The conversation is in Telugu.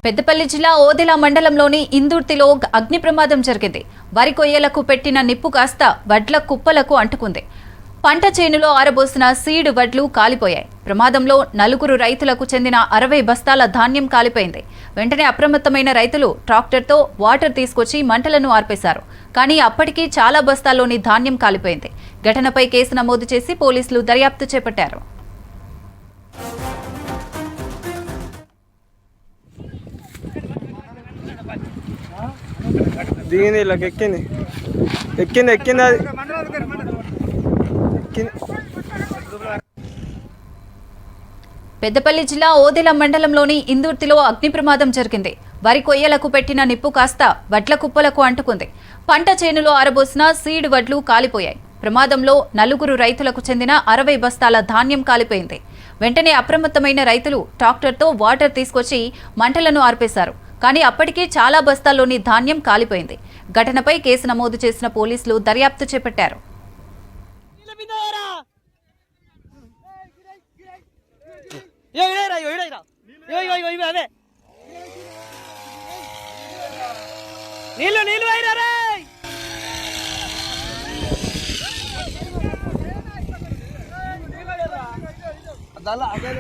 పెద్దపల్లి జిల్లా ఓదెల మండలంలోని ఇందుర్తిలో అగ్ని ప్రమాదం జరిగింది. వరి కొయ్యలకు పెట్టిన నిప్పు కాస్త వడ్ల కుప్పలకు అంటుకుంది. పంట చేనులో ఆరబోసిన సీడ్ వడ్లు కాలిపోయాయి. ప్రమాదంలో 4 రైతులకు చెందిన 60 బస్తాల ధాన్యం కాలిపోయింది. వెంటనే అప్రమత్తమైన రైతులు ట్రాక్టర్తో వాటర్ తీసుకొచ్చి మంటలను ఆర్పేశారు. కానీ అప్పటికీ చాలా బస్తాల్లోని ధాన్యం కాలిపోయింది. ఘటనపై కేసు నమోదు చేసి పోలీసులు దర్యాప్తు చేపట్టారు. దిగింది ఇలా ఎక్కింది ఎక్కింది ఎక్కింది అది పెద్దపల్లి జిల్లా ఓదెల మండలంలోని ఇందుర్తిలో అగ్ని ప్రమాదం జరిగింది. వరి కొయ్యలకు పెట్టిన నిప్పు కాస్త వడ్ల కుప్పలకు అంటుకుంది. పంట చేనులో ఆరబోసిన సీడ్ వడ్లు కాలిపోయాయి. ప్రమాదంలో 4 రైతులకు చెందిన 60 బస్తాల ధాన్యం కాలిపోయింది. వెంటనే అప్రమత్తమైన రైతులు ట్రాక్టర్తో వాటర్ తీసుకొచ్చి మంటలను ఆర్పేశారు. కానీ అప్పటికే చాలా బస్తాల్లోని ధాన్యం కాలిపోయింది. ఘటనపై కేసు నమోదు చేసిన పోలీసులు దర్యాప్తు చేపట్టారు. అదే